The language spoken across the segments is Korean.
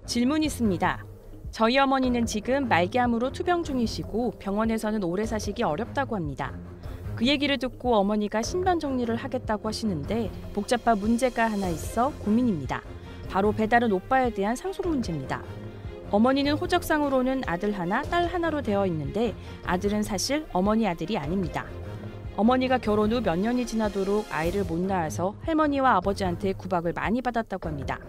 질문이 있습니다. 저희 어머니는 지금 말기암으로 투병 중이시고 병원에서는 오래 사시기 어렵다고 합니다. 그 얘기를 듣고 어머니가 신변 정리를 하겠다고 하시는데 복잡한 문제가 하나 있어 고민입니다. 바로 배다른 오빠에 대한 상속 문제입니다. 어머니는 호적상으로는 아들 하나, 딸 하나로 되어 있는데 아들은 사실 어머니 아들이 아닙니다. 어머니가 결혼 후 몇 년이 지나도록 아이를 못 낳아서 할머니와 아버지한테 구박을 많이 받았다고 합니다.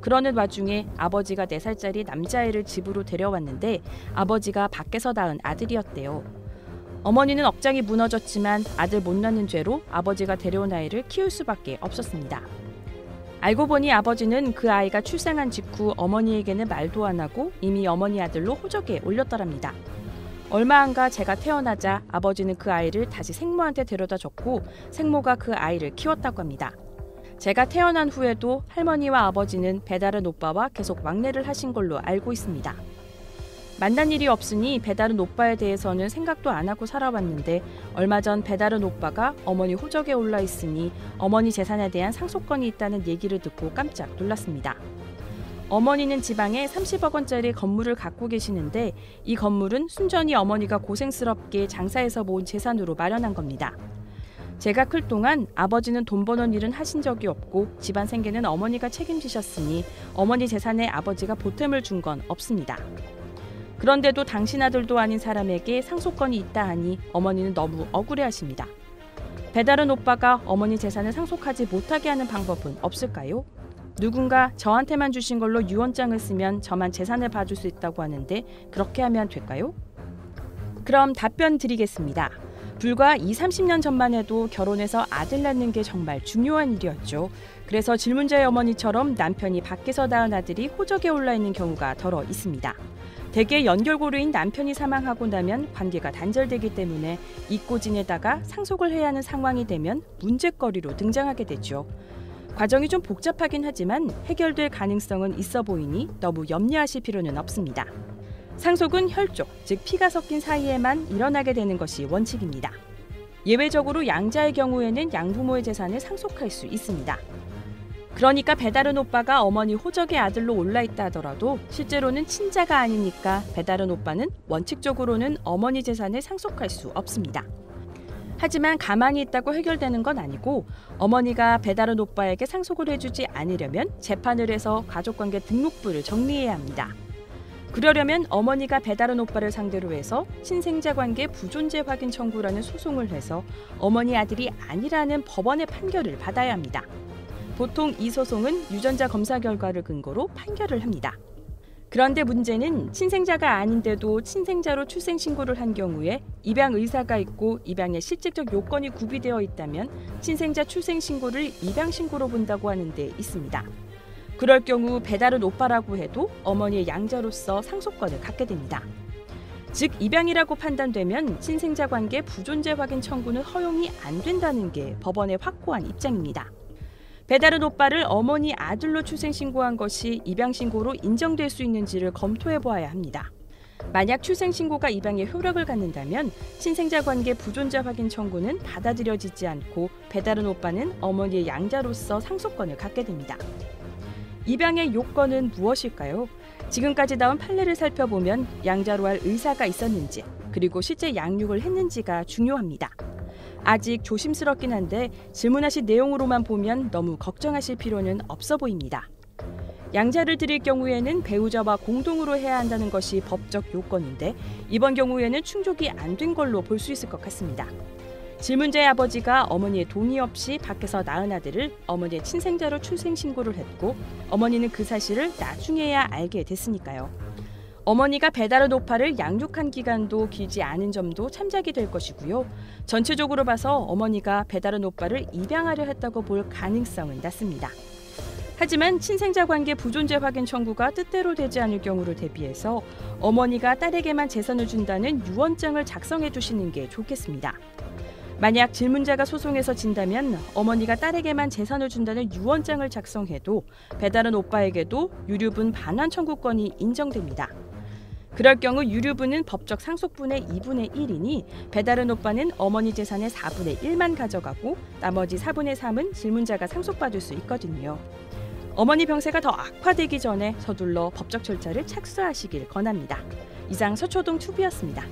그러는 와중에 아버지가 4살짜리 남자아이를 집으로 데려왔는데 아버지가 밖에서 낳은 아들이었대요. 어머니는 억장이 무너졌지만 아들 못 낳는 죄로 아버지가 데려온 아이를 키울 수밖에 없었습니다. 알고 보니 아버지는 그 아이가 출생한 직후 어머니에게는 말도 안 하고 이미 어머니 아들로 호적에 올렸더랍니다. 얼마 안 가 제가 태어나자 아버지는 그 아이를 다시 생모한테 데려다 줬고 생모가 그 아이를 키웠다고 합니다. 제가 태어난 후에도 할머니와 아버지는 배다른 오빠와 계속 왕래를 하신 걸로 알고 있습니다. 만난 일이 없으니 배다른 오빠에 대해서는 생각도 안 하고 살아왔는데 얼마 전 배다른 오빠가 어머니 호적에 올라 있으니 어머니 재산에 대한 상속권이 있다는 얘기를 듣고 깜짝 놀랐습니다. 어머니는 지방에 30억 원짜리 건물을 갖고 계시는데 이 건물은 순전히 어머니가 고생스럽게 장사해서 모은 재산으로 마련한 겁니다. 제가 클 동안 아버지는 돈 버는 일은 하신 적이 없고 집안 생계는 어머니가 책임지셨으니 어머니 재산에 아버지가 보탬을 준 건 없습니다. 그런데도 당신 아들도 아닌 사람에게 상속권이 있다 하니 어머니는 너무 억울해하십니다. 배다른 오빠가 어머니 재산을 상속하지 못하게 하는 방법은 없을까요? 누군가 저한테만 주신 걸로 유언장을 쓰면 저만 재산을 봐줄 수 있다고 하는데 그렇게 하면 될까요? 그럼 답변 드리겠습니다. 불과 20-30년 전만 해도 결혼해서 아들 낳는 게 정말 중요한 일이었죠. 그래서 질문자의 어머니처럼 남편이 밖에서 낳은 아들이 호적에 올라 있는 경우가 더러 있습니다. 대개 연결고리인 남편이 사망하고 나면 관계가 단절되기 때문에 잊고 지내다가 상속을 해야 하는 상황이 되면 문제거리로 등장하게 되죠. 과정이 좀 복잡하긴 하지만 해결될 가능성은 있어 보이니 너무 염려하실 필요는 없습니다. 상속은 혈족, 즉 피가 섞인 사이에만 일어나게 되는 것이 원칙입니다. 예외적으로 양자의 경우에는 양부모의 재산을 상속할 수 있습니다. 그러니까 배다른 오빠가 어머니 호적의 아들로 올라있다 하더라도 실제로는 친자가 아니니까 배다른 오빠는 원칙적으로는 어머니 재산을 상속할 수 없습니다. 하지만 가만히 있다고 해결되는 건 아니고 어머니가 배다른 오빠에게 상속을 해주지 않으려면 재판을 해서 가족관계 등록부를 정리해야 합니다. 그러려면 어머니가 배다른 오빠를 상대로 해서 친생자관계 부존재 확인 청구라는 소송을 해서 어머니 아들이 아니라는 법원의 판결을 받아야 합니다. 보통 이 소송은 유전자 검사 결과를 근거로 판결을 합니다. 그런데 문제는 친생자가 아닌데도 친생자로 출생신고를 한 경우에 입양 의사가 있고 입양의 실질적 요건이 구비되어 있다면 친생자 출생신고를 입양신고로 본다고 하는 데 있습니다. 그럴 경우 배다른 오빠라고 해도 어머니의 양자로서 상속권을 갖게 됩니다. 즉 입양이라고 판단되면 친생자 관계 부존재 확인 청구는 허용이 안 된다는 게 법원의 확고한 입장입니다. 배다른 오빠를 어머니 아들로 출생신고한 것이 입양신고로 인정될 수 있는지를 검토해 보아야 합니다. 만약 출생신고가 입양에 효력을 갖는다면 친생자 관계 부존재 확인 청구는 받아들여지지 않고 배다른 오빠는 어머니의 양자로서 상속권을 갖게 됩니다. 입양의 요건은 무엇일까요? 지금까지 나온 판례를 살펴보면 양자로 할 의사가 있었는지 그리고 실제 양육을 했는지가 중요합니다. 아직 조심스럽긴 한데 질문하신 내용으로만 보면 너무 걱정하실 필요는 없어 보입니다. 양자를 드릴 경우에는 배우자와 공동으로 해야 한다는 것이 법적 요건인데 이번 경우에는 충족이 안 된 걸로 볼 수 있을 것 같습니다. 질문자의 아버지가 어머니의 동의 없이 밖에서 낳은 아들을 어머니의 친생자로 출생신고를 했고 어머니는 그 사실을 나중에야 알게 됐으니까요. 어머니가 배다른 오빠를 양육한 기간도 길지 않은 점도 참작이 될 것이고요. 전체적으로 봐서 어머니가 배다른 오빠를 입양하려 했다고 볼 가능성은 낮습니다. 하지만 친생자 관계 부존재 확인 청구가 뜻대로 되지 않을 경우를 대비해서 어머니가 딸에게만 재산을 준다는 유언장을 작성해 두시는 게 좋겠습니다. 만약 질문자가 소송에서 진다면 어머니가 딸에게만 재산을 준다는 유언장을 작성해도 배다른 오빠에게도 유류분 반환 청구권이 인정됩니다. 그럴 경우 유류분은 법적 상속분의 2분의 1이니 배다른 오빠는 어머니 재산의 4분의 1만 가져가고 나머지 4분의 3은 질문자가 상속받을 수 있거든요. 어머니 병세가 더 악화되기 전에 서둘러 법적 절차를 착수하시길 권합니다. 이상 서초동 투비였습니다.